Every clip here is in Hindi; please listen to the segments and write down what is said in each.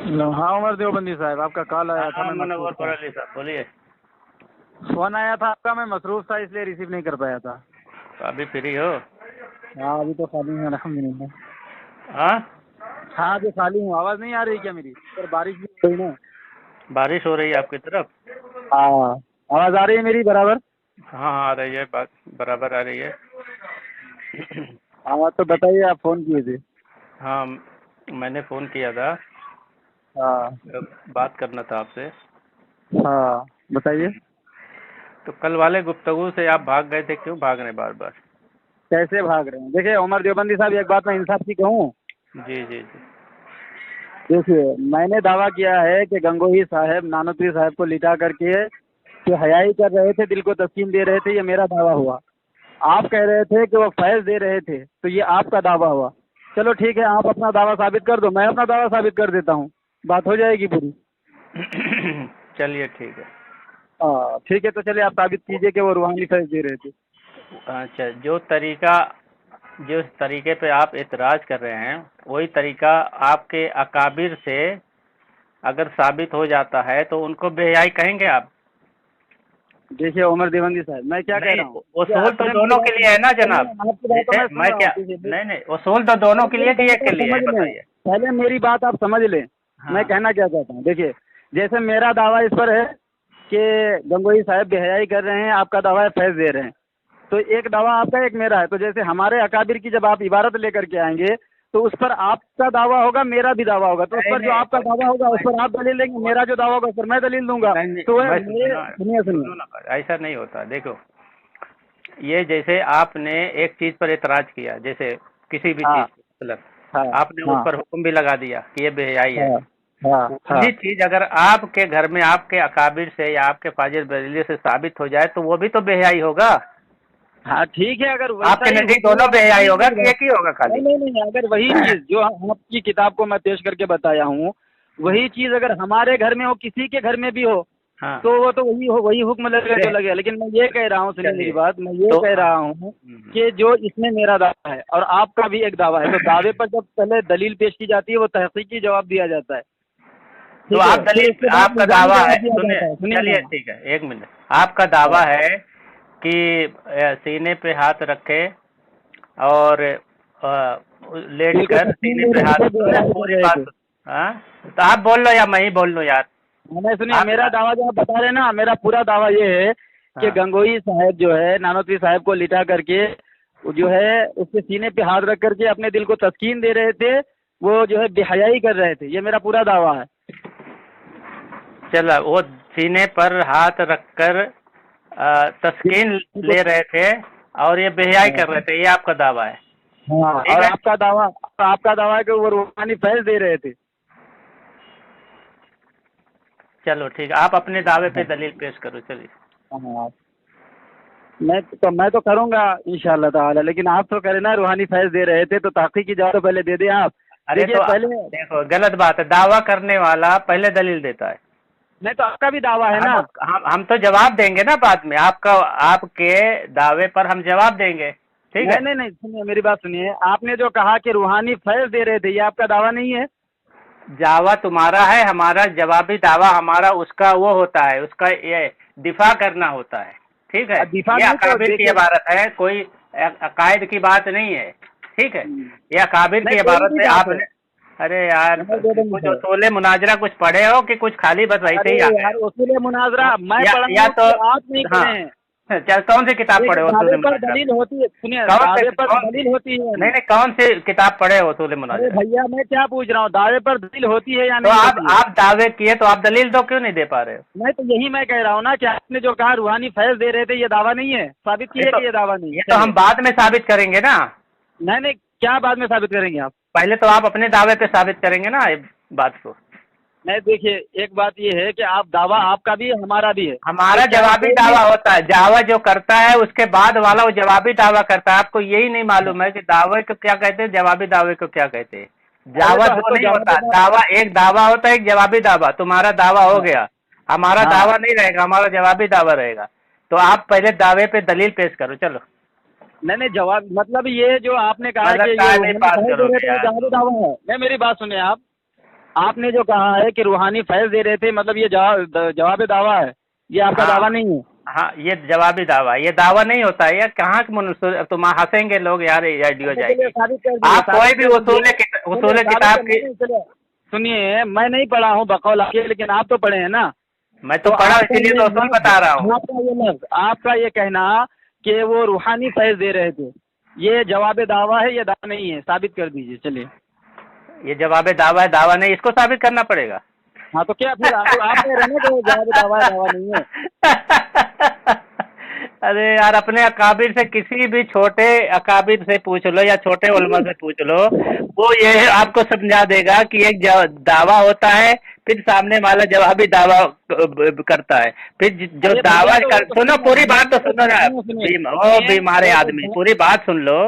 हाँ उमर देवबंदी साहब, आपका कॉल आया था। हाँ, मैं मनोहर मसरूफ था। पराली साहब बोलिए। फोन आया था आपका, मैं मसरूफ था इसलिए रिसीव नहीं कर पाया था। तो अभी फ्री हो? हाँ अभी तो खाली हूँ अल्हम्दुलिल्लाह। हाँ, हाँ अभी खाली हूँ। आवाज़ नहीं आ रही क्या मेरी? सर बारिश भी हो रही ना। बारिश हो रही है आपकी तरफ? हाँ आवाज़ आ रही है मेरी बराबर? हाँ हाँ, आ रही है, बात बराबर आ रही है। हाँ तो बताइए, आप फ़ोन किए थे। हाँ, मैंने फ़ोन किया था, हाँ बात करना था आपसे। हाँ बताइए। तो कल वाले गुफ्तगू से आप भाग गए थे, क्यों भाग रहे हैं बार बार? कैसे भाग रहे हैं? देखिए उमर देवबंदी साहब, एक बात मैं इंसाफ की कहूँ। जी जी जी। देखिए मैंने दावा किया है कि गंगोही साहब नानोत्री साहब को लिटा करके जो हयाई कर रहे थे, दिल को तस्कीन दे रहे थे, ये मेरा दावा हुआ। आप कह रहे थे कि वो फैज़ दे रहे थे, तो ये आपका दावा हुआ। चलो ठीक है, आप अपना दावा साबित कर दो, मैं अपना दावा साबित कर देता हूँ, बात हो जाएगी पूरी। चलिए ठीक है। हाँ ठीक है, तो चलिए आप साबित कीजिए कि वो रूहानी फैज़ दे रहे थे। अच्छा, जिस तरीके पे आप एतराज़ कर रहे हैं, वही तरीका आपके अकाबिर से अगर साबित हो जाता है तो उनको बेहयाई कहेंगे आप? देखिए उमर देवबंदी साहब, मैं क्या कह नहीं, रहा हूँ कि उसूल तो आपने मेरी दोनों बात के लिए है ना जनाब। आपकी बात तो मैं सुन मैं रहा हूँ। क्या, नहीं नहीं, उसूल तो दोनों के लिए कि एक के लिए है, समझ लें, बताइए। पहले मेरी बात आप समझ लें। मैं हाँ कहना क्या चाहता हूँ, देखिए जैसे मेरा दावा इस पर है कि गंगोही साहब बेहयाई कर रहे हैं, आपका दावा है फैज़ दे रहे हैं, तो एक दावा आपका एक मेरा है। तो जैसे हमारे अकाबिर की जब आप इबारत लेकर के आएंगे तो उस पर आपका दावा होगा, मेरा भी दावा होगा, तो उस नहीं पर जो नहीं, आपका दावा होगा उस पर आप दलील देंगे, मेरा जो दावा होगा उस पर मैं दलील दूंगा। नहीं नहीं, तो मैं सुनिए सुनिए। सुनो ना, ऐसा नहीं होता। देखो, ये जैसे आपने एक चीज पर एतराज किया, जैसे किसी भी हाँ चीज, मतलब हाँ आपने उस हाँ पर हुक्म भी लगा दिया कि ये बेहयाई है। हाँ हाँ हाँ वही चीज अगर आपके घर में आपके अकाबिर से या आपके फाजिल बरेली से साबित हो जाए तो वो भी तो बेहयाई होगा। हाँ ठीक है, अगर वैसा आपके ही नजदीक हुक्म दोनों है, बेहयाई सुनिए होगा मेरी कि बात। एक ही होगा नहीं खाली? नहीं नहीं, अगर वही चीज़ जो आपकी किताब को मैं पेश करके बताया हूँ, वही चीज़ अगर हमारे घर में हो, किसी के घर में भी हो, हाँ, तो वो तो वही हुक्म लगेगा जो लगेगा। लेकिन मैं ये कह रहा हूँ, सुनिए मेरी चलिए बात, मैं ये तो कह रहा हूँ कि जो इसमें मेरा दावा है और आपका भी एक दावा है, तो दावे पर जब पहले दलील पेश की जाती है वो तहकीकी जवाब दिया जाता है, तो ठीक आप है, फिर दलील, उसके बाद आपका निजामी दावा है, जवाब दिया सुनिए, जाता है। सुनिए चलिए ना। ठीक है, एक मिनट। आपका दावा हाँ है कि सीने पे हाथ रखे और लेट दिल को कर तस्लीम सीने दे पे रहे हाथ, थे, बेहयाई कर पूरी रहे बात थे। हाँ, तो आप बोल लो या मैं ही बोल लूँ यार? मैंने सुनिए, आप मेरा दावा जो आप बता रहे हैं ना, मेरा पूरा दावा ये है कि हाँ, गंगोही साहब जो है नानोत्री साहब को लिटा करके वो जो है उसके सीने पे हाथ रख करके अपने दिल को तस्कीन दे रहे थे, वो जो है बेहयाई कर रहे थे, ये मेरा पूरा दावा है। चलो, वो सीने पर हाथ रखकर तस्कीन दिल ले को- रहे थे और ये बेहयाई हाँ कर रहे थे, ये आपका दावा है? हाँ, ठीक और है, आपका दावा है कि वो रूहानी फैज़ दे रहे थे। चलो ठीक है, आप अपने दावे पे हाँ दलील पेश करो, चलिए। हाँ, मैं तो करूँगा इंशाअल्लाह ताला, लेकिन आप तो करें ना रूहानी फैज़ दे रहे थे, तो तहकीकी जवाब तो पहले दे दें आप। अरे देखिए तो पहले, देखो, गलत बात है, दावा करने वाला पहले दलील देता है। नहीं तो आपका भी दावा है हम ना। हम तो जवाब देंगे ना बाद में, आपके दावे पर हम जवाब देंगे, ठीक नहीं है? नहीं नहीं, सुनिए मेरी बात सुनिए, आपने जो कहा कि रूहानी फैज़ दे रहे थे, ये आपका दावा नहीं है। दावा तुम्हारा है, हमारा जवाबी दावा हमारा उसका वो होता है, उसका ये दिफा करना होता है, ठीक है? दिफा ये नहीं तो अकाबिर की देखिए। इबारत है, कोई अकायद की बात नहीं है, ठीक है? ये अकाबिर की नहीं कोई इबारत भी है। बात है। आपने, अरे यार, उमर देवबंदी कुछ साहब, उसूल मुनाजरा कुछ पढ़े हो कि कुछ खाली बस वैसे अरे ही आ गए यार उसूल मुनाजरा मैं हो? पढ़ा या हूँ तो, कि आप नहीं हाँ, पढ़े हैं। चल, कौन सी किताब देखिए पढ़े हो उसूल दावे पर मुनाजरा दलील में? होती है, सुनिए कौन से दावे पर कौन दलील होती है या नहीं नहीं। नहीं, कौन सी किताब पढ़े हो उसूल अरे मुनाजरा? भैया मैं क्या पूछ रहा हूँ, दावे पर दलील होती है या तो नहीं होती है? आप दावे किए तो आप दलील दो, क्यों नहीं दे पा रहे हो? मैं तो यही मैं कह रहा हूँ ना कि आपने जो कहा रूहानी फैज़ दे रहे थे, ये दावा नहीं है, साबित ये कीजिए तो कि ये दावा नहीं है। ये तो हम चलिए, बाद में साबित करेंगे ना। नहीं नहीं, क्या बाद में साबित करेंगे आप? पहले तो आप अपने दावे पे साबित करेंगे ना ये बात को। नहीं देखिए, एक बात ये है कि आप दावा आपका भी है हमारा भी है, तो हमारा क्या जवाबी कोई भी। दावा होता है, दावा जो करता है उसके बाद वाला वो जवाबी दावा करता है। आपको यही नहीं मालूम है कि दावे को क्या कहते हैं, जवाबी दावे को क्या कहते हैं? अरे दावा दो तो नहीं जवाब होता, देना। दावा एक दावा होता है, एक जवाबी दावा। तुम्हारा दावा हो गया, हमारा हाँ दावा नहीं रहेगा, हमारा जवाबी दावा रहेगा। तो आप पहले दावे पे दलील पेश करो, चलो। नहीं नहीं, जवाब मतलब ये जो आपने कहा कि मतलब ये टाइम ही रूहानी पास फैज़ दे रहे करोगे थे, ये यार जवाबी तुम। दावा है। नहीं मेरी बात सुनिए आप, आपने जो कहा है कि रूहानी फैज दे रहे थे, मतलब ये जवाब दावा है, ये आपका हाँ दावा नहीं है? हाँ, ये जवाबी दावा, ये दावा नहीं होता है यार। कहाँ के मनुष्य, तुम हंसेंगे लोग यार, ये आइडियो अच्छा चलिए जाएगी। साबित कर दीजिए, आप कोई साबित भी कर उसूल दीजिए। चलिए साबित किताब कर, की। नहीं चलिए सुनिए, मैं नहीं पढ़ा हूँ बकौल आपके, लेकिन आप तो पढ़े हैं ना। मैं तो तो पढ़ा, आपका इसीलिए ये तो उसूल लफ्ज, बता रहा हूँ। आपका ये लफ्ज, आपका ये कहना कि वो रूहानी फैज दे रहे थे, ये जवाब दावा है, ये दावा नहीं है, साबित कर दीजिए। चलिए। ये जवाब दावा है, दावा नहीं, इसको साबित करना पड़ेगा। हाँ तो क्या फिर आप कह रहे हैं ना कि वो जवाब दावा है, दावा नहीं है? अरे यार, अपने अकाबिर से, किसी भी छोटे अकाबिर से पूछ लो या छोटे उलमा से पूछ लो, वो ये आपको समझा देगा कि एक दावा होता है, फिर सामने वाला जवाबी दावा करता है, फिर जो अरे दावा भैया, तो सुनो, पूरी बात तो सुनो ना। सुनिए, ओ बीमारे आदमी, पूरी बात सुन लो।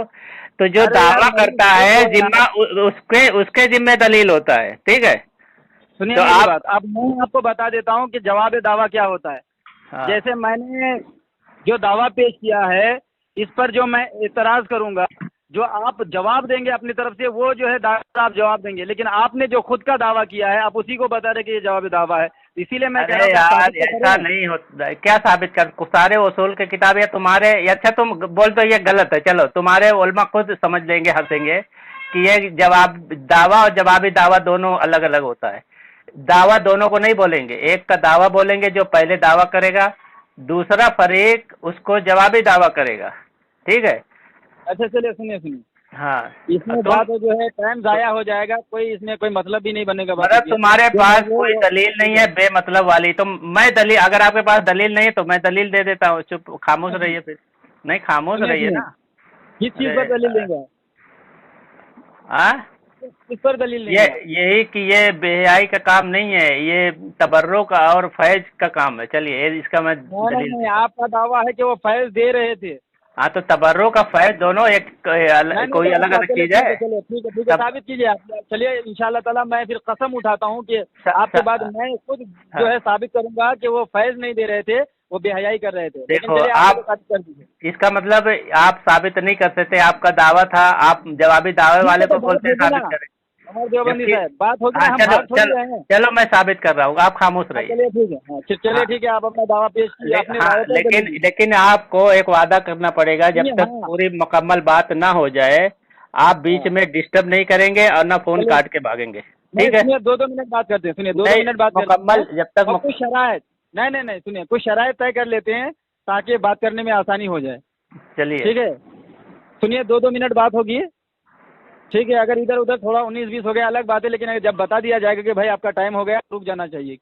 तो जो अरे यार दावा मेरी करता बात है, सुनो यार। जिम्मा उसके उसके जिम्मे दलील होता है, ठीक है। सुनिए तो मेरी आप, बात, अब मैं आपको बता देता हूँ कि जवाब दावा क्या होता है। हाँ जैसे मैंने जो दावा पेश किया है, इस पर जो मैं एतराज करूंगा, जो आप जवाब देंगे अपनी तरफ से, वो जो है दावा आप जवाब देंगे, लेकिन आपने जो खुद का दावा किया है, आप उसी को बता रहे कि ये जवाब दावा है। इसीलिए मैं कह रहा अरे हूँ कि यार, साबित तो ऐसा करें। नहीं होता, क्या साबित कर, सारे उसूल की किताब, या तुम्हारे, या अच्छा तुम बोल दो ये गलत है, चलो तुम्हारे उलमा खुद समझ लेंगे, हंसेंगे कि ये जवाब दावा और जवाबी दावा दोनों अलग अलग होता है। दावा दोनों को नहीं बोलेंगे, एक का दावा बोलेंगे जो पहले दावा करेगा, दूसरा फरीक उसको जवाबी दावा करेगा, ठीक है। अच्छा चलिए, सुनिए सुनिए, हाँ, इसमें तुम, बात जो है टाइम जाया हो जाएगा, कोई इसमें कोई मतलब भी नहीं बनेगा बातों मतलब की। तुम्हारे जो पास है वो कोई दलील नहीं है बेमतलब वाली, तो मैं दलील, अगर आपके पास दलील नहीं है तो मैं दलील दे देता हूँ, चुप खामोश रहिए फिर। नहीं, खामोश सुनिए रहिए सुनिए, ना। किस चीज़ अरे पर दलील देंगे आप? हाँ, किस पर दलील ये देंगे आप? यही कि ये बेहयाई का काम नहीं है, ये तबर्रो का और फैज का काम है। चलिए, इसका मैं नहीं नहीं दलील नहीं, देता हूँ। आपका दावा है कि वो फैज दे रहे थे। हाँ, तो तबर्रो का फैज दोनों एक नहीं नहीं, कोई तो अलग अच्छा अलग चलिए, चीज ठीक है। है, चलिए ठीक है, तब साबित कीजिए आप। चलिए इंशाल्लाह ताला, मैं फिर कसम उठाता हूँ कि स, आपके स, बाद मैं खुद जो हाँ, है साबित करूंगा कि वो फैज नहीं दे रहे थे, वो बेहयाई कर रहे थे। लेकिन देखो चलिए आप मुझे आप, साबित कर दीजिए। इसका मतलब आप साबित नहीं कर सकते, आपका दावा था, आप जवाबी दावे ठीक वाले है, तो को बात बोलते हैं होगी ना साबित करें। हमारे देवबंदी जबकि, साहब, बात होगी हाँ ना, हम चलो भाग थोड़ी चलो, रहे हैं। चलो मैं साबित कर रहा हूँ, आप खामोश हाँ रहिए। चलिए ठीक है, हाँ चलिए हाँ, ठीक है, आप अपना दावा पेश कीजिए, अपने हाँ, दावे पर लेकिन दलील दीजिए। लेकिन आपको एक वादा करना पड़ेगा, जब सुनिए, तक हाँ पूरी मुकम्मल बात ना हो जाए, आप बीच हाँ, में डिस्टर्ब नहीं करेंगे और ना फोन चलिए, काट के भागेंगे, नहीं ठीक है। सुनिए, 2-2 मिनट बात करते हैं, सुनिए, दो दो नहीं, मिनट बात कर लेते मुकम्मल हैं। जब तक और कुछ शराइत, नहीं नहीं नहीं, सुनिए, कुछ शराइत तय कर लेते हैं ताकि बात करने में आसानी हो जाए। चलिए, ठीक है, सुनिए, 2-2 मिनट बात होगी। ठीक है, अगर इधर उधर थोड़ा 19-20 हो गया अलग बात है, लेकिन अगर जब बता दिया जाएगा कि भाई आपका टाइम हो गया, रुक जाना चाहिए।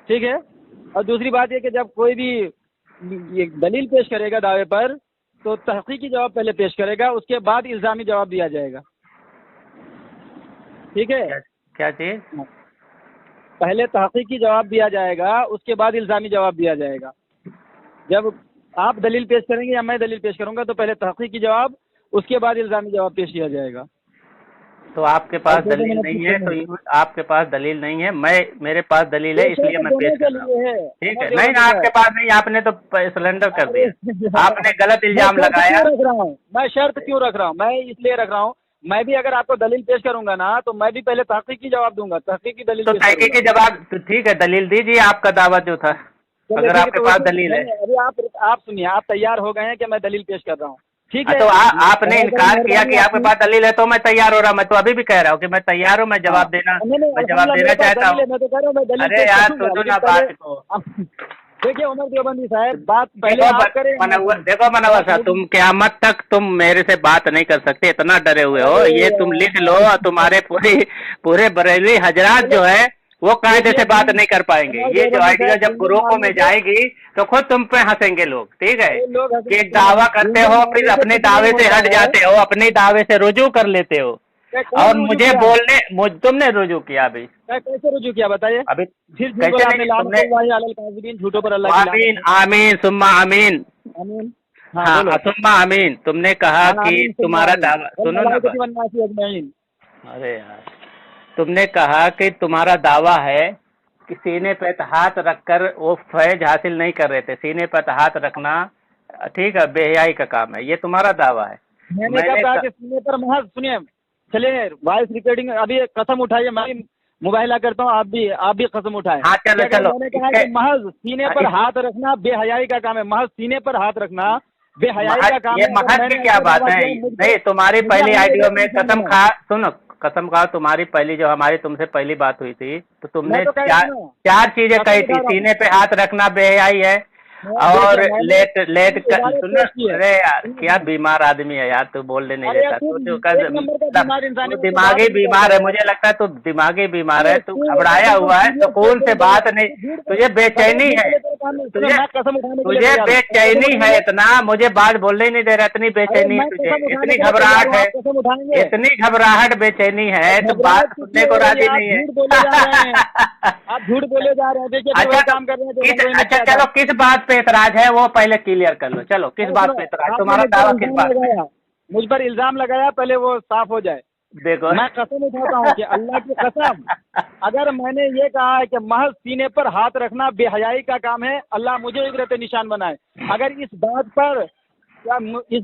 ठीक है। और दूसरी बात ये कि जब कोई भी ये दलील पेश करेगा दावे पर, तो तहकीकी जवाब पहले पेश करेगा, उसके बाद इल्ज़ामी जवाब दिया जाएगा। ठीक है। क्या क्या चीज? पहले तहकीकी जवाब दिया जाएगा, उसके बाद इल्ज़ामी जवाब दिया जाएगा। जब आप दलील पेश करेंगे या मैं दलील पेश करूंगा, तो पहले तहकीकी जवाब, उसके बाद इल्ज़ामी जवाब पेश किया जाएगा। तो आपके पास अब 2-2 दलील मिनट नहीं की है, तो सुनिए। आपके पास दलील नहीं है, मेरे पास दलील है, पेश है इसलिए तो मैं दोनों पेश के कर रहा हूँ। लिए है, ठीक है, हमारे नहीं ना, देवबंदी आपके साहब। पास नहीं, आपने तो सिलेंडर कर अरे दिया, आपने गलत मैं इल्जाम शर्त लगाया। क्यों रख रहा हूँ, मैं शर्त क्यों रख रहा हूँ, मैं इसलिए रख रहा हूँ, मैं भी अगर आपको दलील पेश करूंगा ना, तो मैं भी पहले तहकीकी जवाब दूंगा, तहकीकी दलील तो पेश करूंगा। तहकीकी जवाब, तो ठीक है, दलील दीजिए, आपका दावा जो था, चलिए अगर ठीक है, आपके तो पास वैसे दलील है। नहीं, अभी आप सुनिए, आप तैयार हो गए हैं कि मैं दलील पेश कर रहा हूँ। ठीक हाँ, है, तो आपने बहुत बड़ी इनकार किया मेहरबानी कि आपके आपकी। पास दलील है, तो मैं तैयार हो रहा हूँ, मैं तो अभी भी कह रहा हूँ कि मैं तैयार हूँ, मैं हाँ, जवाब देना, नहीं नहीं, मैं जवाब अल्हम्दुलिल्लाह देना मेरे पास चाहता दलील हूँ। है, मैं तो कह रहा हूँ मैं दलील अरे पेश यार, करूंगा, सुनो लेकिन ना पहले बात को। देखिए उमर देवबंदी साहब, बात पहले आप करें या मैं मनव्वर, करूं? देखो मनव्वर साहब, तुम क़यामत तक तुम मेरे से बात नहीं कर सकते, इतना डरे हुए हो, अरे ये तुम लिख लो, और तुम्हारे पूरे बरेलवी हजरात चलो, जो है, वो कायदे देखिए से बात दिन, नहीं कर पाएंगे। उमर ये जो देवबंदी आइडिया साहब, जब जिंदे ग्रुपों में मारने से, जाएगी, तो खुद तुम पे हंसेंगे लोग, ठीक है। अरे लोग कि एक सुनिए, दावा करते जिंदे हो, फिर मारने से अपने कुछ नहीं दावे से होता हट है। जाते हो, अपने दावे से रुजू कर लेते हो, क्या कौन और रुजू मुझे किया? तुमने रुजू किया अभी। क्या कैसे रुजू किया बताइए? अभी फिर झूठ कैसे बोला आपने, नहीं तुमने? लानतुल्लाहि अलल काज़िबीन, झूठों पर अल्लाह की लानत आमीन है। आमीन सुम्मा आमीन। आमीन। हाँ हाँ, बोलो। असुम्मा आमीन, तुमने कहा हाँ कि आमीन सुम्मा तुम्हारा आमीन, दावा, वल सुनो ना मलाइकति बात। वन नासी अजमईन। अरे यार, तुमने कहा कि तुम्हारा दावा है कि सीने पे हाथ रखकर वो फैज हासिल नहीं कर रहे थे, सीने पर हाथ रखना, ठीक है, बेहयाई का काम है, ये तुम्हारा दावा है। मैंने कब कहा कि सीने पर महज, सुनिए, चलिए वॉइस रिकॉर्डिंग, अभी एक कसम उठाइए, मुबाहिला करता हूँ, आप भी कसम उठाएं। हाँ चलो कि अगर चलो, मैंने कहा कि महज सीने पर हाथ रखना बेहयाई का काम है, महज सीने पर हाथ रखना बेहयाई का काम ये है। अगर महज मैंने की क्या ऐसा बात दावा है? किया मुझ नहीं, पर, तुम्हारी मुझे पहली आने आइडियो में निशान कसम बनाए। खा, सुनो, कसम खा, तुम्हारी पहली जो हमारी तुमसे पहली बात हुई थी तो मैं तुमने तो कह रहा चार हूँ ना, चार चीजें कसम कही उठा थी। रहा हूँ। सीने पे हाथ रखना बेहयाई है, और देखिए मैंने लेट लेट अपनी इबारत सुनो, पेश की है। अरे यार क्या बीमार आदमी है यार, तू बोलने नहीं अरे यार देता तू तू एक नंबर का बीमार इंसान तू है, मुझसे बात दिमागी नहीं बीमार करता है, है। मुझे लगता है तू दिमागी बीमार है, अरे तू तू अगर घबराया बिल्कुल हुआ है, सीरियस सुकून से बात नहीं, तुझे बेचैनी है, तुझे मैं कसम उठाने के लिए तुझे तैयार हूँ। कसम बेचैनी है उठाएंगे? इतना, मुझे बात बोलने ही नहीं दे रहा, इतनी अरे बेचैनी है मैं तुझे, कसम उठाने इतनी के लिए तैयार घबराहट हूँ, है, आप कसम उठाएंगे? इतनी घबराहट बेचैनी है, तू घबराहट बात कुछ सुनने नहीं को हो रही राजी है, आप नहीं है। झूठ बोले जा रहे हैं। आप झूठ बोले जा रहे हैं। देखिए फिर अच्छा वही तो काम कर रहे हैं जो गंगोई ने अच्छा किया था। चलो, किस बात पे एतराज है वो पहले क्लियर कर लो। चलो किस अरे बात सुनो, पे एतराज, आपने तुम्हारा मुझ पर दावा किस इल्जाम बात पे? लगाया, मुझ पर इल्जाम लगाया, पहले वो साफ हो जाए। देखो मैं कसम उठाता हूँ कि अल्लाह की कसम, अगर मैंने ये कहा है कि महज सीने पर हाथ रखना बेहयाई का काम है, अल्लाह मुझे इबरत निशान बनाए। अगर इस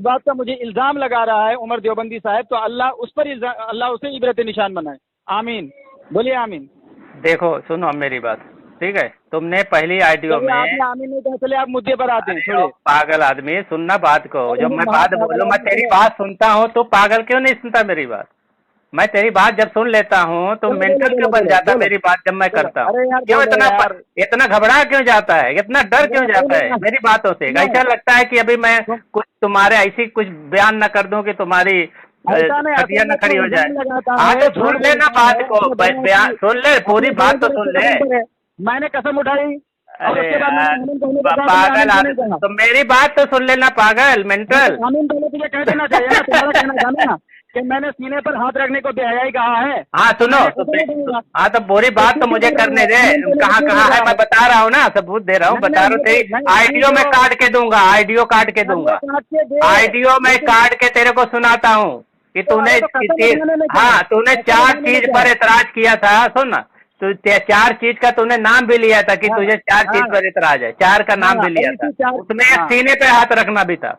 बात का मुझे इल्जाम लगा रहा है उमर देवबंदी साहब, तो अल्लाह उसे इबरत निशान बनाए। आमीन, बोलिए आमीन। देखो सुनो मेरी बात, ठीक है, तुमने पहली आइडियो चलिए, में, आपने आमीन नहीं कहा, चले आप मुद्दे पर आते हैं, अरे ओ छोड़िए। पागल आदमी, सुनना बात को, अरे जब ये मैं बात महापागल बोलूं, मैं आदमी, तेरी चलो बात सुनता हूँ तो पागल क्यों नहीं सुनता मेरी बात? मैं तेरी बात जब सुन लेता हूँ तो चलो, बोलो मेंटल क्यों बोलो बन बोलो जाता बोलो मेरी बात जब मैं बोलो। करता हूँ? अरे यार क्यों बोलो यार। इतना घबरा क्यों जाता है, इतना डर क्यों अरे जाता बोलो है ना। मेरी बातों से? सुनो, ऐसा लगता है कि अभी मैं तुम कुछ तुम्हारे ऐसी कुछ बयान न कर दूं कि तुम्हारी ऐसा नहीं, खटिया असल न में खड़ी तो हो जाए। इल्जाम लगाता हाँ है, तो झूठ सुन ले ना बोलता बात है को, अपने बड़ों बयान की, सुन ले, पूरी अपने बात तो बड़ों सुन की ले। कसम पर है। मैंने कसम उठाई और अरे उसके बाद मैंने यार आमीन कहने को कहा, तुमने पागल आमीन क्यों नहीं आदमी, कहा? तो मेरी बात तो सुन लेना पागल हाँ, मेंटल। तो आमीन पहले तुझे कह देना चाहिए ना, तुम्हारा कहना था ना कि मैंने सीने पर हाथ रखने को बेहयाई कहा है, हाँ तो सुनो मैंने तो कसम उठाऊंगा। हाँ तो पूरी तो बात तू तो क्यों मुझे बोल करने रहा दे, है? आमीन पहले कहाँ तू कहाँ बोल है रहा मैं है। बता रहा हूँ ना, सबूत दे रहा हूँ, नहीं बता नहीं, रहा हूँ, ये तेरी तो नहीं, आइडियो में काट के दूंगा, आइडियो काट के अरे दूंगा, काट के दे, आइडियो में लेकिन काट के तेरे को सुनाता हूँ कि तो तूने अरे तो कसम उठाने में क्या है? हाँ तूने कसम चार उठाने में चीज क्या पर है? एतराज किया था, सुन ना, तो चार चीज का तूने नाम भी लिया था कि हाँ तुझे चार चीज हाँ पर एतराज है, चार का नाम हाँ, भी लिया और था, इसी चार, उसमें एक हाँ सीने पे हाथ रखना भी था।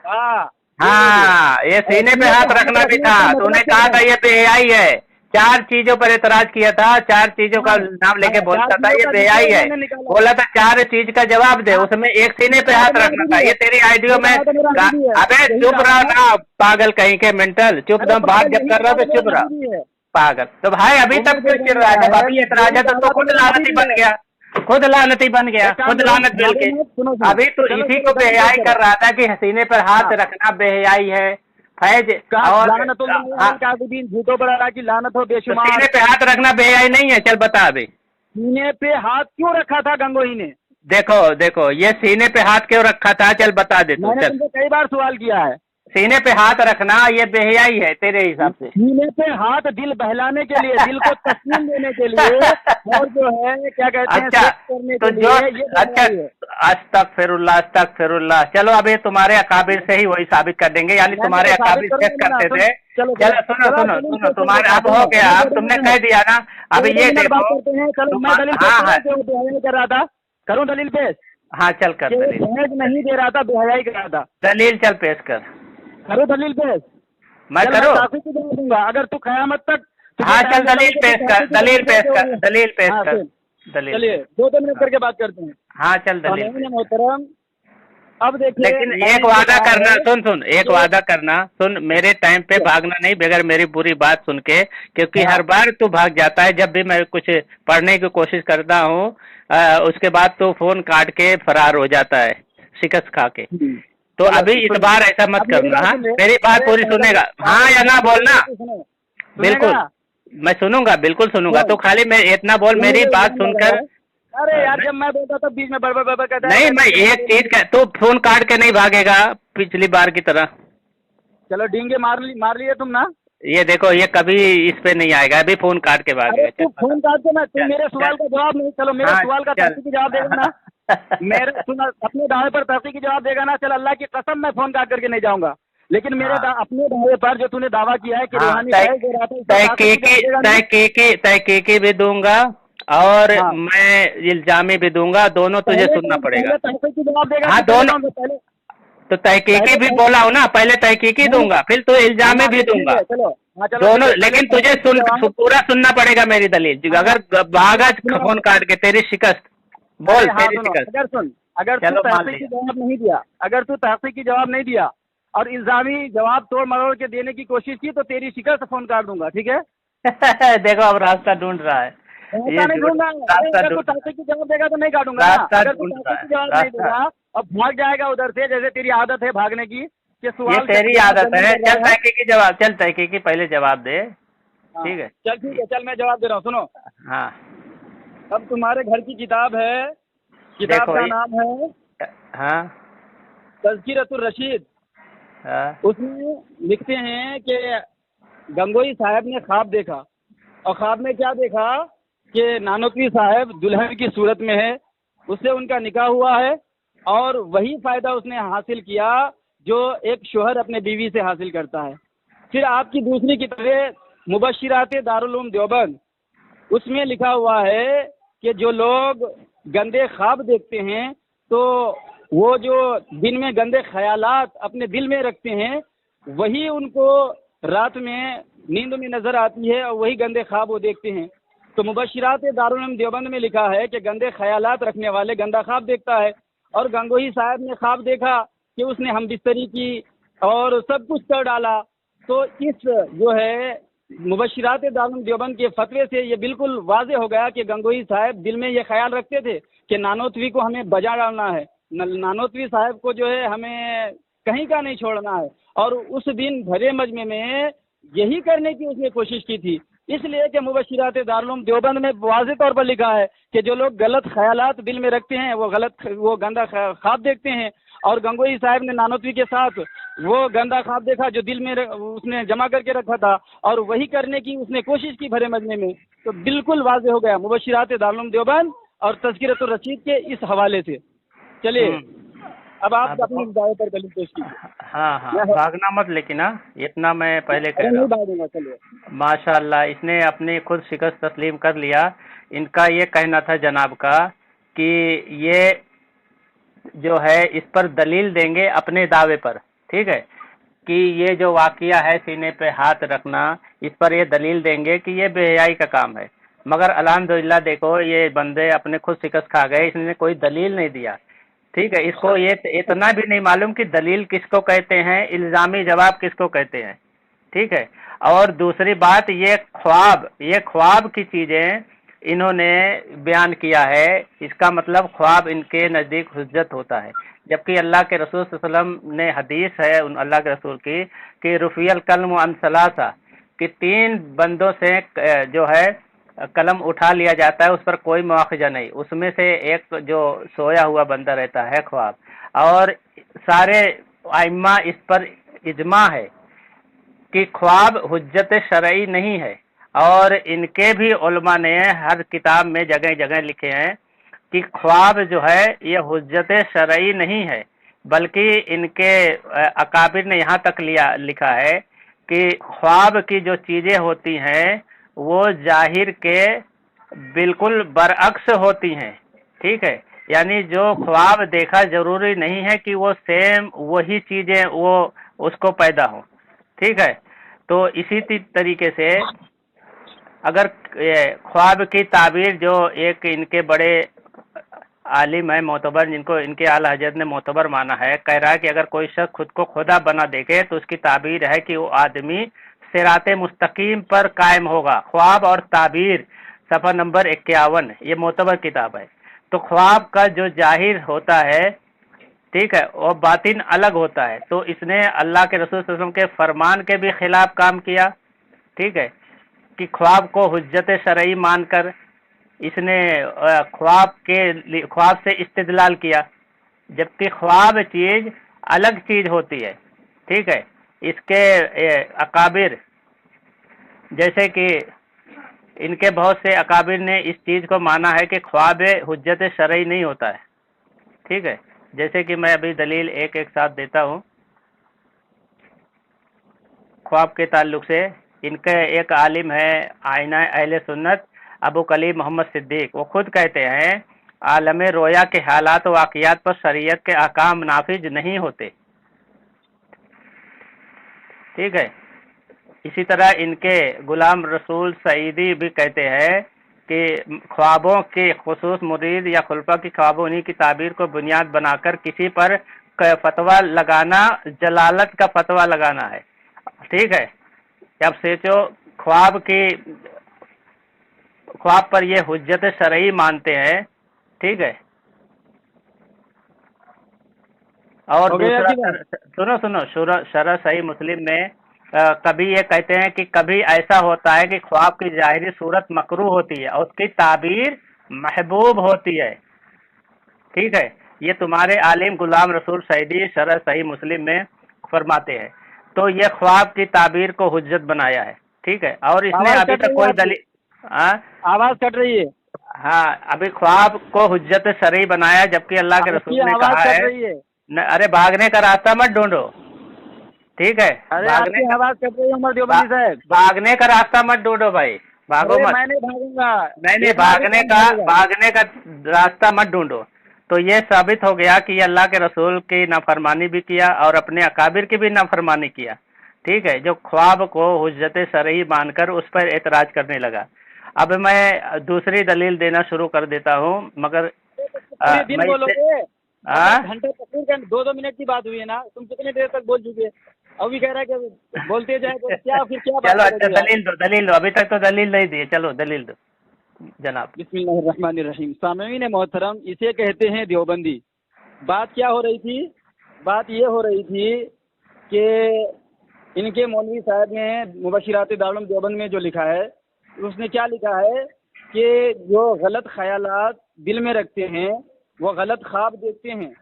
हाँ, ये हाँ ये और सीने पे सीने हाथ पे रखना हाथ भी रखने था, का तूने मतलब क्या कहा था है? ये बेहयाई है, चार चीजों पर एतराज किया था, चार चीजों का हाँ नाम लेके हाँ, चार बोलता था चीजों ये का बेहयाई निचोड़ है, मैंने निकाला है। बोला था चार चीज का जवाब दे, हाँ, उसमें एक सीने पे कहा हाथ तो मेरा रखना अभी था, भी ये है, तेरी आइडियो ये में कहा तो मेरा अभी भी है, अबे यही चुप कहा रहो था। ना पागल कहीं के मेंटल, चुप अरे दम, बात पागल जब यही कर रहा कहा हो तो तो मेरा चुप रहा। अभी भी है। पागल तो भाई अभी उमर तक क्यों चिढ़ देवबंदी रहा है? जब अभी साहब, एतराज यही है तो कहा तू तो खुद मेरा अभी लानती भी बन है। गया, खुद लानती बन गया, एक काम खुद करो, लानत मिल भागो के। मत, सुनो सुनो, अभी तो चलो इसी चलो को गाली बेहयाई मत कर करो। रहा था कि सीने पर हाथ हाँ, रखना बेहयाई है, फैज कहा और लानतुल्लाह काज़िबीन, झूठों पर अल्लाह की लानत हो तो बेशुमार। सीने पे हाथ रखना बेहयाई नहीं है? चल बता अभी। सीने पे हाथ क्यों रखा था गंगोही ने? देखो देखो ये सीने पे हाथ क्यों रखा था, चल बता दे तू, मैंने चल। तुमसे कई बार सवाल किया है। सीने पे हाथ रखना ये बेहयाई है तेरे हिसाब से? सीने पे हाथ दिल बहलाने के लिए, दिल को तस्कीन देने के लिए, और जो है क्या कहते हैं अच्छा सेक्स करने तो के जो, लिए, ये अच्छा बेहयाई है। अस्तगफिरुल्लाह, चलो अभी तुम्हारे अकाबिर से ही वही साबित कर देंगे, यानी मैंने तुम्हारे तो साबित अकाबिर करूंगा चेक ना, करते सुन, थे। चलो चलो सुनो चलो सुनो दलील सुनो, पेश करके तुम्हारे अब दिखाते हो हैं। गया, मैं अब 2 तुमने मिनट कह दिया ना, अभी 2 ये मिनट बात देखो करते हैं। चलो मैं दलील पेश हाँ हाँ करूँ, जो बेहयाई कर रहा था, करूँ दलील पेश? हाँ चल कर कि दलील, दहेज नहीं दे रहा था, बेहयाई कर रहा था। दलील चल पेश कर। करूँ दलील पेश? मैं चल मैं करूँ? काफी की जवाब दूंगा, अगर तू कयामत तक तुझे हाँ टाइम चल देता दलील हूँ तो पेश तू कर, काफी की दलील जवाब पेश देते कर, हो। दलील पेश हाँ कर, सुन, दलील चलिए पेश। 2 मिनट हाँ करके बात करते हैं। हाँ चल दलील पेश। सामईन मोहतरम, अब देखिए लेकिन मैंने एक ये वादा कहा करना, है सुन सुन, एक कि वादा करना, सुन, मेरे टाइम पे भागना नहीं बगैर मेरी पूरी बात सुन के, क्योंकि हाँ हर बार तू भाग जाता है जब भी मैं कुछ पढ़ने की कोशिश करता हूँ, उसके बाद तू फोन काट के फरार हो जाता है शिकस्त खा के। तो चलो अभी इस सुन, बार ऐसा मत अब मेरी करना, बात हाँ सुन ले। मेरी बात अरे पूरी सुनेगा, हाँ या ना बोलना? सुनो, बिल्कुल सुनेगा? मैं सुनूंगा, बिल्कुल सुनूंगा, तो खाली मैं इतना बोल, तू मेरी मुझे बात इल्जाम लगा सुनकर। रहा है। अरे यार जब मैं बोलता था बीच में बड़बड़ बड़बड़ कहता है, नहीं, कहता मैं है कि एक चीज का, तो फोन काट के नहीं भागेगा पिछली बार की तरह? चलो डींगे मार लिए तुम ना। ये देखो ये कभी इस पे नहीं आएगा, अभी फोन काट के अरे भागेगा, तू चल फोन काट के ना, तू चल मेरे सवाल का जवाब नहीं, चलो मेरे हाँ सवाल का चल तहकीकी जवाब देगा ना, मेरे सुन अपने दावे पर तहकीकी जवाब देगा ना, चल अल्लाह की कसम मैं फोन काट करके नहीं जाऊंगा, लेकिन मेरे हाँ अपने दावे पर जो तूने दावा किया है कि हाँ, रूहानी फैज दे रहा था, इसका तहकीकी जवाब देगा ना? तहकीकी भी दूंगा और हाँ मैं इल्जामी भी दूंगा, दोनों तुझे सुनना पड़ेगा। पहले तहकीकी जवाब देगा हाँ कि पहले दोनों, कौन सा? पहले तो तहकीकी पहले भी बोला हूँ ना, पहले तहकीकी नहीं, दूंगा, फिर तो इल्जामे भी ठीक दूंगा, है, चलो, हाँ चलो, दोनों। ठीक है, पहले लेकिन तुझे तहकीकी जवाब, पूरा सुनना पड़ेगा मेरी दलील। हाँ, अगर भागा सुनो, फोन काट के, तेरी शिकस्त, अरे बोल हाँ तेरी सुनो, शिकस्त। अगर तू चलो मान तहकीकी लिया। जवाब नहीं दिया, अगर तू तहकीकी जवाब नहीं दिया और इल्जामी जवाब तोड़ मरोड़ के देने की कोशिश की तो तेरी शिकस्त फोन काट दूंगा, ठीक है? देखो अब रास्ता ढूंढ रहा है, ऐसा ये नहीं ढूंढ, ढूंढना, अरे रास्ता अगर तू ढूंढ रहा तहकीकी जवाब देगा तो नहीं काटूंगा है, ना, रास्ता अगर तू ढूंढ रहा है, तहकीकी जवाब नहीं रास्ता। देगा और भाग जाएगा उधर से, जैसे तेरी आदत है भागने की, कि ये सवाल से तेरी सवाल आदत जमीन है। कर चल रहा है। तहकीकी जवाब, चल तहकीकी पहले जवाब दे। हाँ, ठीक है। चल ठीक है, चल मैं जवाब दे रहा हूँ, सुनो। हाँ अब तुम्हारे घर की किताब है, किताब देखो का ये। नाम है हाँ तज़किरतुर रशीद। हाँ उसमें लिखते हैं कि गंगोई साहब ने ख्वाब देखा, और ख्वाब में क्या देखा कि नानोतवी साहब दुल्हन की सूरत में है, उससे उनका निकाह हुआ है, और वही फ़ायदा उसने हासिल किया जो एक शोहर अपने बीवी से हासिल करता है। फिर आपकी दूसरी किताबें मुबश्शिरात दारुल उलूम देवबंद, उसमें लिखा हुआ है कि जो लोग गंदे ख्वाब देखते हैं तो वो जो दिन में गंदे ख्यालात अपने दिल में रखते हैं वही उनको रात में नींद में नज़र आती है और वही गंदे ख्वाब वो देखते हैं। तो मुबश्शिरात दारुल उलूम देवबंद में लिखा है कि गंदे ख्यालात रखने वाले गंदा ख्वाब देखता है, और गंगोही साहब ने ख्वाब देखा कि उसने हम बिस्तरी की और सब कुछ कर डाला। तो इस जो है मुबश्शिरात दारुल देवबंद के फतवे से ये बिल्कुल वाज़े हो गया कि गंगोही साहब दिल में ये ख्याल रखते थे कि नानोतवी को हमें बजा डालना है, नानोतवी साहब को जो है हमें कहीं का नहीं छोड़ना है, और उस दिन भरे मजमे में यही करने की उसने कोशिश की थी। इसलिए कि मुबश्शिरात दारुल उलूम देवबंद में वाज़े तौर पर लिखा है कि जो लोग गलत ख्यालात दिल में रखते हैं वो गंदा ख्वाब देखते हैं, और गंगोही साहब ने नानोतवी के साथ वो गंदा ख्वाब देखा जो दिल में उसने जमा करके रखा था, और वही करने की उसने कोशिश की भरे मजमे में। तो बिल्कुल वाज़े हो गया मुबश्शिरात दारुल उलूम देवबंद और तज़किरतुर रशीद के इस हवाले से। चलिए अब आप अब अपनी दावे पर दलील पेश कीजिए। हाँ हाँ, भागना मत लेकिन, हाँ इतना मैं पहले कह अरे रहा नहीं हूँ। भागूंगा, चलिए। माशाअल्लाह, इसने अपनी खुद शिकस्त तस्लीम कर लिया। इनका ये कहना था जनाब का कि ये जो है इस पर दलील देंगे अपने दावे पर, ठीक है, कि ये जो वाकया है सीने पे हाथ रखना, इस पर ये दलील देंगे कि ये बेहयाई का काम है। मगर अल्हम्दुलिल्लाह देखो ये बंदे अपने खुद शिकस्त खा गए, इसने कोई दलील नहीं दिया। ठीक है, इसको ये इतना भी नहीं मालूम कि दलील किसको कहते हैं, इल्जामी जवाब किसको कहते हैं। ठीक है, और दूसरी बात, ये ख्वाब की चीजें इन्होंने बयान किया है, इसका मतलब ख्वाब इनके नज़दीक हुज्जत होता है। जबकि अल्लाह के रसूल सल्लल्लाहु अलैहि वसल्लम ने हदीस है उन अल्लाह के रसूल की कि रुफियल कलम अन सलासा, कि 3 बंदों से जो है कलम उठा लिया जाता है, उस पर कोई मुआखजा नहीं। उसमें से एक जो सोया हुआ बंदा रहता है ख्वाब, और सारे आइम्मा इस पर इजमा है कि ख्वाब हुज्जत शरई नहीं है। और इनके भी उलमा ने हर किताब में जगह जगह लिखे हैं कि ख्वाब जो है ये हुज्जत शरई नहीं है, बल्कि इनके अकाबिर ने यहाँ तक लिखा है कि ख्वाब की जो चीज़ें होती हैं वो जाहिर के बिल्कुल बरअक्स होती हैं। ठीक है, यानी जो ख्वाब देखा जरूरी नहीं है कि वो सेम वही चीज़ें वो उसको पैदा हो। ठीक है, तो इसी तरीके से अगर ख्वाब की ताबीर, जो एक इनके बड़े आलिम है मोतबर, जिनको इनके आला हजरत ने मोतबर माना है, कह रहा है कि अगर कोई शख्स खुद को खुदा बना देखे तो उसकी ताबीर है कि वो आदमी सिराते मुस्तकीम पर कायम होगा। ख्वाब और ताबीर, सफ़ा नंबर 51, ये मोतबर किताब है। तो ख्वाब का जो जाहिर होता है, ठीक है, और बातिन अलग होता है। तो इसने अल्लाह के रसूल सल्लल्लाहु अलैहि वसल्लम के फरमान के भी खिलाफ काम किया। ठीक है, कि ख्वाब को हुज्जत शरई मानकर इसने ख्वाब से इस्तिदलाल किया, जबकि ख्वाब चीज अलग चीज होती है। ठीक है, इसके अकाबिर, जैसे कि इनके बहुत से अकाबिर ने इस चीज को माना है कि ख्वाब हुज्जत शरई नहीं होता है। ठीक है, जैसे कि मैं अभी दलील एक एक साथ देता हूँ ख्वाब के ताल्लुक से। इनके एक आलिम है आइना अहले सुन्नत अबू कलीम मोहम्मद सिद्दीक, वो खुद कहते हैं आलम रोया के हालात वाक़ियात पर शरीयत के अहकाम नाफिज नहीं होते। ठीक है। इसी तरह इनके गुलाम रसूल सईदी भी कहते हैं कि ख्वाबों के खुसूस मुरीद या खुलफा की ख्वाबों उन्हीं की ताबीर को बुनियाद बनाकर किसी पर फतवा लगाना जलालत का फतवा लगाना है। ठीक है। अब सोचो, ख्वाब पर ये हुज्जत शरई मानते हैं। ठीक है। और दूसरा, सुनो शरह सही मुस्लिम में कभी ये कहते हैं कि कभी ऐसा होता है कि ख्वाब की जाहिरी सूरत मकरूह होती है और उसकी ताबीर महबूब होती है। ठीक है। ये तुम्हारे आलिम गुलाम रसूल सईदी शरह सही मुस्लिम में फरमाते हैं। तो ये ख्वाब की ताबीर को हुज्जत बनाया है। ठीक है। और इसने अभी तक कोई दलील, आवाज कट रही है। हाँ, अभी ख्वाब को हुज्जत शरई बनाया, जबकि अल्लाह के रसूल ने कहा है अरे भागने का रास्ता मत ढूंढो। ठीक है। भागने की आवाज कर रही है उमर देवबंदी साहब। भागने का रास्ता मत ढूंढो भाई, भागो मत। मैं नहीं भागूंगा। नहीं, भागने का रास्ता मत ढूंढो। तो ये साबित हो गया कि ये अल्लाह के रसूल की नाफरमानी भी किया और अपने अकाबिर की भी नाफरमानी किया। ठीक है। जो ख्वाब को हुज्जत शरई मानकर उस पर एतराज करने लगा। अब मैं दूसरी दलील देना शुरू कर देता हूँ, मगर घंटे तक 2-2 मिनट की बात हुई है ना, तुम कितनी देर तक बोल चुके? अभी कह रहा है कि बोलते जाए तो क्या फिर क्या बात? चलो अच्छा, दलील दो। अभी तक तो दलील नहीं दी, चलो दलील दो जनाब। बिस्मिल्लाहिर्रहमानिर्रहीम। सामईन मोहतरम, इसे कहते हैं देवबंदी। बात क्या हो रही थी? बात ये हो रही थी कि इनके मौलवी साहब ने मुबशिरात दारुल देवबंद में जो लिखा है, उसने क्या लिखा है कि जो गलत ख्यालात दिल में रखते हैं वो गलत ख्वाब देखते हैं।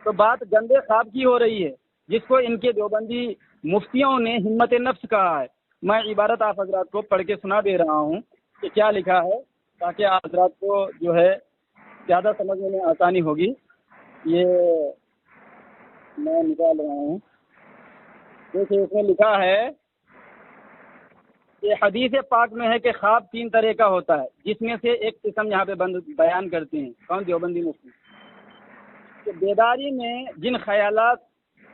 तो बात गंदे ख्वाब की हो रही है, जिसको इनके देवबंदी मुफ्तियों ने हिम्मत नफ्स कहा है। मैं इबारत आप हजरात को पढ़ के सुना दे रहा हूँ कि क्या लिखा है, ताकि आप हजरात को जो है ज़्यादा समझने में आसानी होगी। ये मैं निकाल रहा हूँ। देखिए, इसमें लिखा है कि हदीस पाक में है कि ख्वाब 3 तरह का होता है, जिसमें से एक किस्म यहाँ पे बयान करते हैं। कौन? देवबंदी मुफ्ती। कि बेदारी में जिन ख्यालात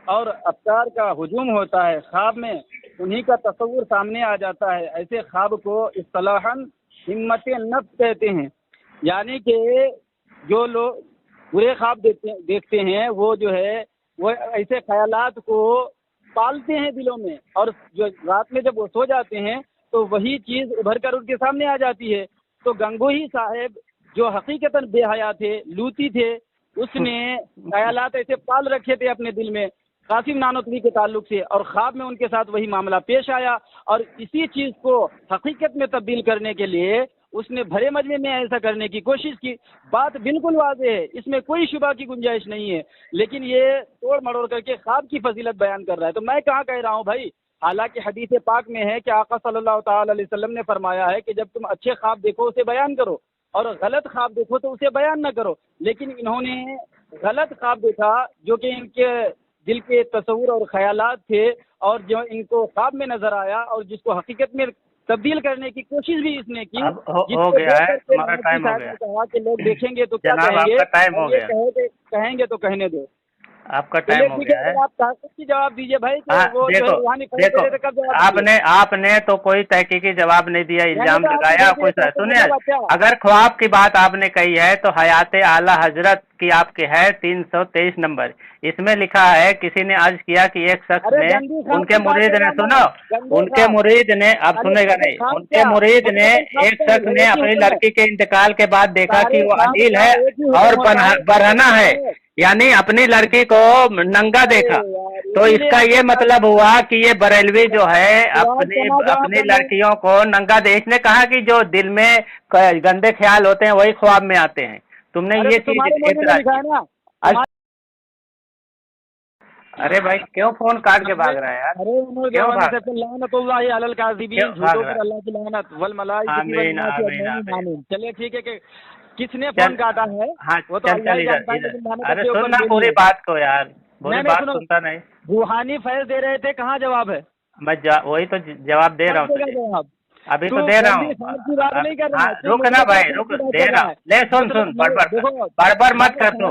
और अफकार का हुजूम होता है ख्वाब में, उन्हीं का तस्वुर सामने आ जाता है। ऐसे ख्वाब को इस्तिलाहन हिम्मत नफ्स कहते हैं। यानी कि जो लोग बुरे ख्वाब देखते हैं वो जो है वो ऐसे ख्यालात को पालते हैं दिलों में, और जो रात में जब वो सो जाते हैं तो वही चीज़ उभर कर उनके सामने आ जाती है। तो गंगोही साहब जो हकीकतन बेहया थे, लूती थे, उसने ख्यालात ऐसे पाल रखे थे अपने दिल में कासिम नानोतवी के ताल्लुक से, और ख्वाब में उनके साथ वही मामला पेश आया। और इसी चीज़ को हकीकत में तब्दील करने के लिए उसने भरे मजमे में ऐसा करने की कोशिश की। बात बिल्कुल वाज़ेह है, इसमें कोई शुबा की गुंजाइश नहीं है। लेकिन ये तोड़ मड़ोड़ करके ख्वाब की फजीलत बयान कर रहा है। तो मैं कहाँ कह रहा हूँ भाई, हालांकि हदीस पाक में है कि आका सल्लल्लाहु ताला अलैहि वसल्लम ने फरमाया है कि जब तुम अच्छे ख्वाब देखो उसे बयान करो, और गलत ख्वाब देखो तो उसे बयान न करो। लेकिन इन्होंने गलत ख्वाब देखा, जो कि इनके दिल के तस्वुर और ख्यालात थे, और जो इनको ख्वाब में नजर आया, और जिसको हकीकत में तब्दील करने की कोशिश भी इसने की। हो गया है, हमारा टाइम हो गया। कहा कि लोग देखेंगे तो क्या जनाब, कहेंगे, आपका टाइम हो गया। कहेंगे तो कहने दो। आपका टाइम हो गया है। आप तहकीकी जवाब दीजिए भाई। हाँ, देखो आपने तो कोई तहकीकी जवाब नहीं दिया, इल्जाम लगाया कुछ। सुनिए, अगर ख्वाब की बात आपने कही है तो हयात आला हजरत की आपकी है 323 नंबर। इसमें लिखा है, किसी ने अर्ज किया कि एक शख्स ने, उनके मुरीद ने, सुनो, उनके मुरीद ने, अब सुनेगा नहीं, उनके मुरीद ने, एक शख्स ने अपनी लड़की के इंतकाल के बाद देखा कि वो अनिल है और बरहना है, यानी अपनी लड़की को नंगा देखा। तो इसका ये मतलब हुआ कि ये बरेलवी जो है अपनी लड़कियों को नंगा दे। इसने कहा कि जो दिल में गंदे ख्याल होते हैं वही ख्वाब में आते हैं। तुमने ये चीज, अरे भाई क्यों फोन काट के भाग रहा है यार? क्यों भाग? चलिए ठीक है कि किसने फोन काटा है। हाँ, वो तो चल इधर। अरे सुनना पूरी बात को यार, पूरी बात सुनता नहीं। रूहानी फैज दे रहे थे, कहाँ जवाब है? मैं वही तो जवाब दे रहा हूँ, अभी तो दे रहा हूँ। रुक ना भाई, रुक, दे रहा हूँ। ले सुन, बड़बड़ मत कर तू,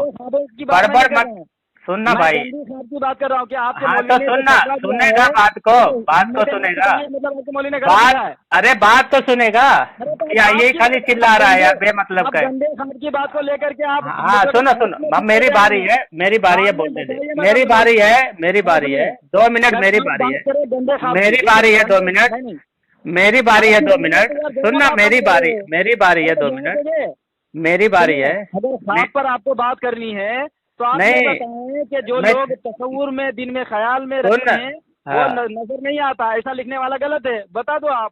बड़बड़ मत, सुनना मैं भाई, गंदी साहब की बात कर रहा हूँ कि आपके हाँ मौलवी तो ने सुनना, फतवा दिया सुनेगा है, बात को उम्मत सुनेगा, मुसलमान मतलब आपके मौलवी ने गलत दिया है। अरे बात तो सुनेगा। अरे तो या यही आपकी खाली बात, चिल्ला रहा है यार बेमतलब आप का है। गंदे साहब की बात को लेकर के आप हाँ मुझे सुनो बहस सुनो, में अब क्यों मेरी कर रहे बारी हैं? है, मेरी बारी है, बाद में बोलने दे, बताइए, मैं मेरी तो बारी है, मेरी बारी है, सुनिए, 2 मिनट मेरी जब आप बारी बात है, करें गंदे साहब की, मेरी ठीक बारी है 2 गंदे मिनट, नहीं, मेरी बारी है आपकी 2 जवाब मिनट, तो यार सुनना, जवाब आप मेरी दे बारी, रहे हो। मेरी बारी है अरे तो 2 जवाब मिनट, दीजिए। मेरी बारी सुनिए, है। अगर ख्वाब पर आपको बात करनी है तो आप ये नहीं बताएं कि जो मैं लोग तस्वुर में, दिन में, ख्याल में सुन, रखते हैं वो हाँ नजर नहीं आता, ऐसा लिखने वाला गलत है, बता दो आप।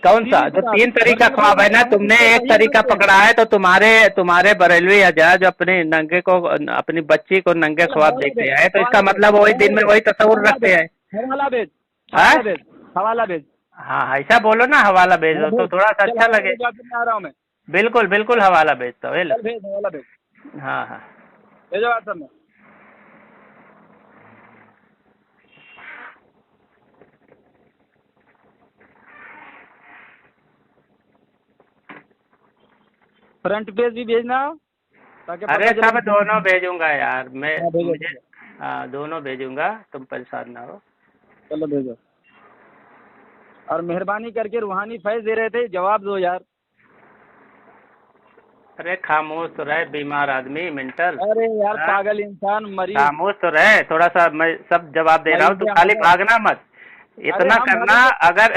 कौन सा, सीधी सी जो बात, 3 तरीका वरना ख्वाब है ना, हम तुमने इसको एक सही तरीका मानते हैं। पकड़ा है, तो तुम्हारे बरेलवी हजरत जो अपने नंगे को, अपनी बच्ची को नंगे चल ख्वाब हवाला देखते भेज, हैं, तो इसका हवाला भेज, मतलब वही दिन हवाला में भेज, वही तस्वुर हवाला रखते भेज, हैं। हवाला भेज, हाँ हवाला भेज, हवाला भेज। हाँ ऐसा बोलो ना, हवाला भेज हाँ दो तो भेज, थोड़ा सा चल अच्छा हवाला लगे। भेज, वापस में आ रहा हूँ मैं। बिल्कुल बिल्कुल हवाला भेजता हूँ, ये लो। चल भेज, हवाला भेज, हाँ हाँ भेजो व्हाट्सएप में। फ्रंट पेज भी भेजना ताकि अरे पता चले सब कि दोनों भेजूंगा यार मैं, हाँ भेजो मुझे, भेजो, हाँ दोनों भेजूंगा, तुम परेशान ना हो। चलो भेजो। और मेहरबानी करके रूहानी फैज दे रहे थे, जवाब दो यार। अरे खामोश तो रहे, बीमार आदमी मेंटल। अरे यार हाँ पागल इंसान, मरीज। खामोश तो रहे थोड़ा सा, मैं सब जवाब दे रहा हूँ, तू मरीज खाली है। भागना मत, अरे इतना हम करना भागेंगे। अगर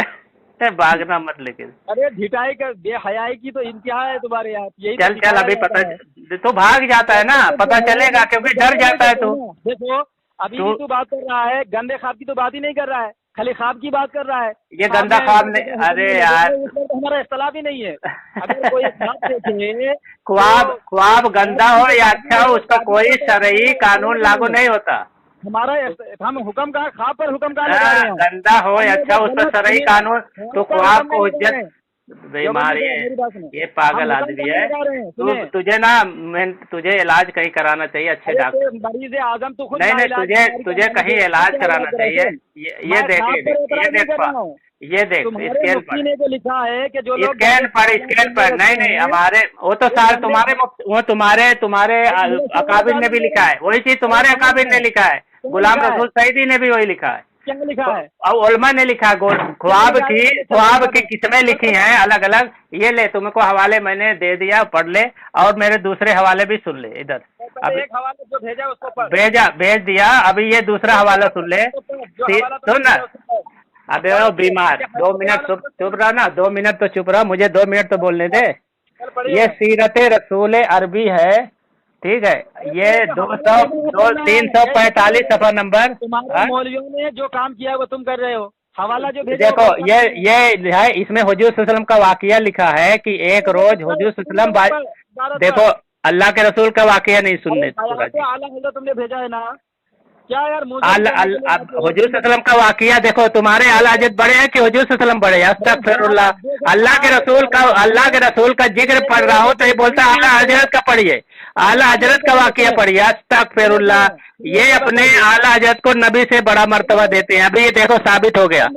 भागना मत लेकिन। अरे ढिठाई का बेहयाई की तो इंतहा है तुम्हारे यहाँ, यही तो चल चल सिखाया अभी जाता पता, है। तो भाग जाता है ना, पता चलेगा, क्योंकि डर जाता है तू। देखो अभी तू भी तू बात कर रहा है, गंदे ख्वाब की तो बात ही नहीं कर रहा है, खाली ख्वाब की बात कर रहा है। ये ख्वाब गंदा में ख्वाब हुक्म नहीं, में अरे लगे यार हैं, उस पर तो हमारा इख्तलाफ ही नहीं है। अगर कोई ख्वाब देखे ख्वाब, तो ख्वाब गंदा हो या अच्छा हो, उसका कोई शरई हमारा कानून इख्तलाफ लागू नहीं है। नहीं होता। हमारा हम हुक्म का ख्वाब पर हुक्म कहाँ लगा रहे हैं? गंदा हो या हम अच्छा हो, लोग उसका गलत शरई सुनिए, कानून, तो ख्वाब पर ख्वाब हुक्म को नहीं लगा रहे इज्जत, हैं। बीमारी देवबंदी है, साहब मेरी बात सुनो, ये हम पागल हुक्म आदमी कहाँ है। लगा रहे हैं? सुनिए, तुझे ना, मैं तुझे इलाज कहीं कराना चाहिए, अच्छे अरे डॉक्टर। तो मरीज आजम तो खुद नहीं नहीं, लाइलाज तुझे बीमारी का तुझे नाम कहीं दे, इलाज क्या कराना इलाज करा चाहिए। सुन। ये मैं देख, ख्वाब ये पर देख, ये एतराज नहीं देख कर रहा हूँ। ये देख तुम्हारे स्केल मुफ्ती पर, ने जो लिखा है कि जो लोग स्कैन पर, स्कैन पर, नहीं नहीं हमारे, वो तो सार तुम्हारे वो तुम्हारे तुम्हारे अकाबिर ने भी लिखा है, वही चीज तुम्हारे अकाबिर ने लिखा है, गुलाम रसूल सईदी ने भी वही लिखा है, क्या लिखा है? और उलमा ने लिखा है। ख्वाब की किस्में लिखी हैं अलग अलग। ये ले, तुमको हवाले मैंने दे दिया, पढ़ ले, और मेरे दूसरे हवाले भी सुन ले इधर। पहले एक हवाला जो भेजा उसको पढ़, भेज दिया, अभी ये दूसरा हवाला सुन ले। जो हवाला तुमने सुन ना, भेजा उसको पढ़। अबे वो बीमार, 2 मिनट चुप रहा ना, 2 मिनट तो चुप रहा, मुझे 2 मिनट तो बोलने दे। चल पढ़िए। ये सीरत रसूल अरबी है, ठीक है, ये 345 सफा नंबर। तुम्हारे मौलवियों ने जो काम किया वो तुम कर रहे हो, हवाला जो भेजा देखो ये है, इसमें हुजूर सल्लल्लाहु अलैहि वसल्लम का वाकया लिखा है कि एक रोज हुजूर सल्लल्लाहु अलैहि वसल्लम, देखो अल्लाह के रसूल का वाकया नहीं सुनने पूरा जी। आला हज़रत तुमने भेजा है ना, क्या यार मुझे हुजूर सल्लल्लाहु का वाकया देखो, तुम्हारे आला हज़रत बड़े हैं कि हुजूर सल्लल्लाहु बड़े हैं? अस्तगफिरुल्लाह, अल्लाह के रसूल का जिक्र पढ़ रहा हो तो ये बोलता आला हज़रत का पढ़िए, आला हज़रत का वाकया पढ़िए, अस्तगफिरुल्लाह। ये अपने आला हज़रत को नबी से बड़ा मर्तबा देते हैं। अभी ये देखो साबित हो गया।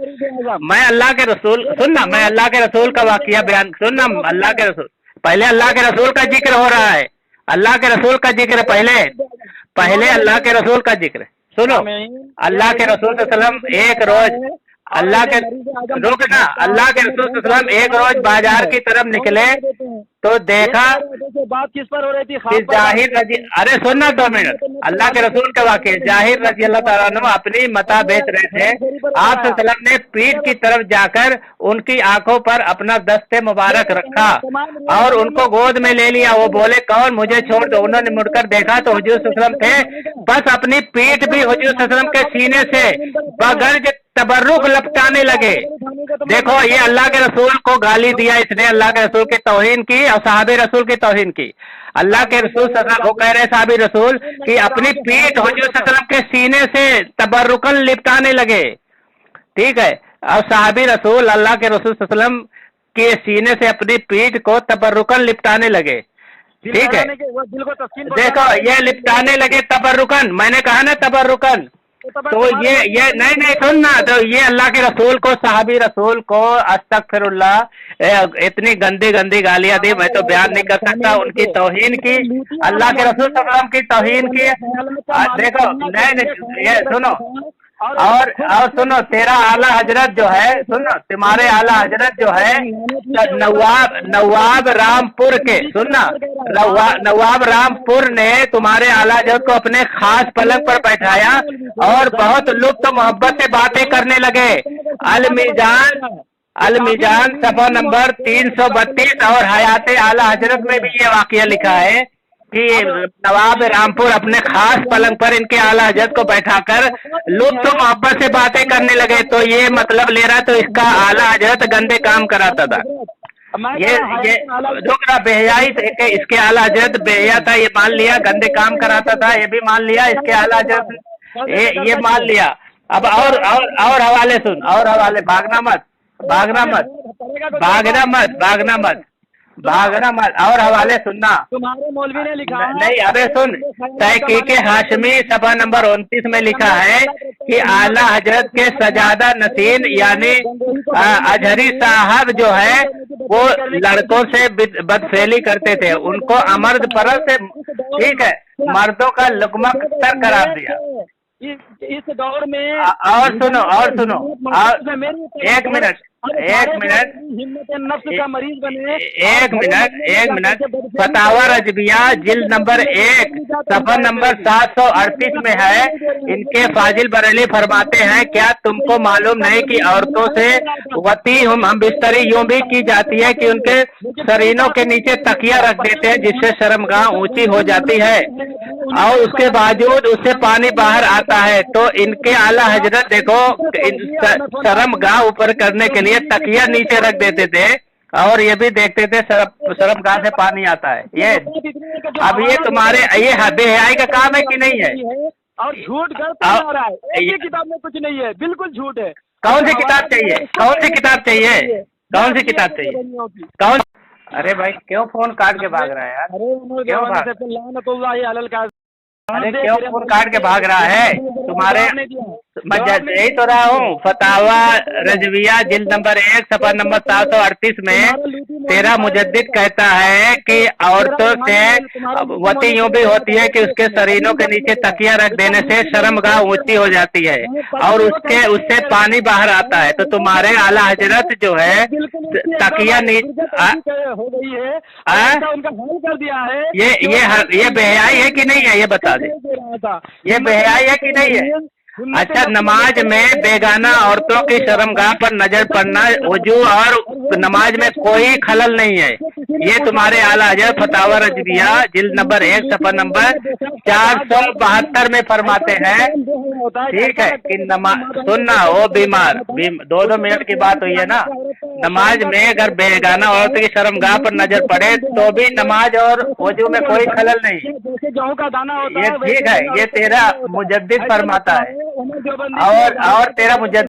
मैं अल्लाह के रसूल, सुनना, मैं अल्लाह के रसूल का वाकया बयान, सुनना, अल्लाह के रसूल, पहले अल्लाह के रसूल का जिक्र हो रहा है, अल्लाह के रसूल का जिक्र पहले अल्लाह के रसूल का जिक्र सुनो। अल्लाह के रसूल सल्लल्लाहु अलैहि वसल्लम एक रोज, अल्लाह के रुकना, अल्लाह के रसूल सल्लल्लाहु अलैहि वसल्लम एक रोज बाजार की तरफ निकले तो देखा बात किस पर हो रही थी? कि जाहिर रजी, अरे सुनना 2 मिनट, अल्लाह के रसूल के वाक़े, जाहिर रजी अल्लाह ताला अन्हु अपनी मता बेच रहे थे। आप सल्लल्लाहु अलैहि वसल्लम ने पीठ की तरफ जाकर उनकी आंखों पर अपना दस्ते मुबारक रखा और उनको गोद में ले लिया। वो बोले कौन, मुझे छोड़ दो। उन्होंने मुड़कर देखा तो हुजूर सल्लल्लाहु अलैहि वसल्लम थे, बस अपनी पीठ भी हुजूर सल्लल्लाहु अलैहि वसल्लम के सीने से बगैर तबर्रुक लपटाने लगे। देखो ये अल्लाह के रसूल को गाली दिया इसने, अल्लाह के रसूल की तौहीन की और साहबे रसूल की तौहीन की। अल्लाह के रसूल वो कह रहे साहबी रसूल कि अपनी पीठ हुजूर सल्लल्लाहु अलैहि वसल्लम के सीने से तबर्रुकन लिपटाने लगे, ठीक है, और साहबी रसूल अल्लाह के रसूल सल्लल्लाहु अलैहि वसल्लम के सीने से अपनी पीठ को तबर्रुकन लिपटाने लगे, ठीक है। देखो ये लिपटाने लगे तबर्रुकन, मैंने कहा ना तबर्रुकन, तो ये नहीं नहीं सुन ना, तो ये अल्लाह के रसूल को, साहबी रसूल को अस्तगफिरुल्लाह इतनी गंदी गंदी गालियां दी, मैं तो बयान नहीं कर सकता। उनकी तौहीन की, अल्लाह के रसूल सल्लल्लाहु अलैहि वसल्लम की तौहीन की। देखो नहीं ये सुनो, और सुनो, तेरा आला हजरत जो है, सुनो, तुम्हारे आला हजरत जो है नवाब रामपुर के, सुनना, नवाब रामपुर ने तुम्हारे आला हजरत को अपने खास पलंग पर बैठाया और बहुत लुत्फ मोहब्बत से बातें करने लगे। अलमीजान सफा नंबर 332 और हयाते आला हजरत में भी ये वाकया लिखा है कि नवाब रामपुर अपने खास पलंग पर इनके आला हजरत को बैठाकर लुत्फ मोहब्बत से बातें करने लगे। तो ये मतलब ले रहा, तो इसका आला हजरत गंदे काम कराता था। ये जो बेहयाई इसके आला हजरत बेहया था, ये मान लिया, गंदे काम कराता था, ये भी मान लिया, इसके आला हजरत ये मान लिया। अब और हवाले सुन, और हवाले, भागना मत भागना मत भागना मत भागना मत भागना मत, और हवाले सुनना। तुम्हारे मौलवी ने लिखा है, नहीं अबे सुन, तहकीक हाशमी सफा नंबर 29 में लिखा है कि आला हजरत के सजादा नसीन यानी अजहरी साहब जो है वो लड़कों से बदफेली करते थे, उनको अमर्द परस्त से, ठीक है, मर्दों का लुकमा तर करार दिया। इस दौर में और सुनो एक मिनट हिम्मत नफ्स का मरीज बने, एक मिनट फतावा रजबिया जिल्द नंबर 1 सफा नंबर 738 में है। इनके फाजिल बरेली फरमाते हैं, क्या तुमको मालूम नहीं कि औरतों से वती हम बिस्तरी यूं भी की जाती है कि उनके शरीरों के नीचे तकिया रख देते हैं, जिससे शर्मगाह ऊंची हो जाती है और उसके बावजूद उससे पानी बाहर आता है। तो इनके आला हजरत देखो, शर्मगाह ऊपर करने के लिए तकिया नीचे रख देते थे और ये भी देखते थे शर्मगाह से पानी आता है। ये अब ये तुम्हारे ये बेहयाई का काम है कि नहीं है? और झूठ कर रहा है, ये किताब में कुछ नहीं है, बिल्कुल झूठ है। कौन सी किताब चाहिए? कौन सी किताब चाहिए? कौन सी किताब चाहिए? कौन? अरे भाई क्यों फोन काट के भाग रहा है यार? अरे क्यों फोन काट के भाग रहा है? तुम्हारे मैं यही तो रहा हूँ, फतावा रजविया जिल्द नंबर 1 सफा नंबर 738 में तेरा मुजद्दिद कहता है कि औरतों से वती यूं भी होती है कि उसके शरीरों के नीचे तकिया रख देने से शर्मगाह ऊंची हो जाती है और उससे पानी बाहर आता है। तो तुम्हारे आला हजरत जो है तकिया नीचे हो गई है, उनका हल कर दिया है। ये बेहयाई है कि नहीं है? ये बता दे, ये बेहयाई है कि नहीं है? अच्छा, नमाज में बेगाना औरतों की शर्मगाह पर नजर पड़ना वजू और नमाज में कोई खलल नहीं है। ये तुम्हारे आला हजरत फतावा रजबिया जिल्द नंबर 1 सफा नंबर 472 में फरमाते हैं, ठीक है, कि नमाज सुनना हो बीमार 2-2 मिनट की बात हुई है ना, नमाज में अगर बेगाना औरत की शर्मगाह पर नजर पड़े तो भी नमाज और वजू में कोई खलल नहीं। ये ठीक है, ये तेरा मुजद्दिद फरमाता है और तेरा मुजद्दिद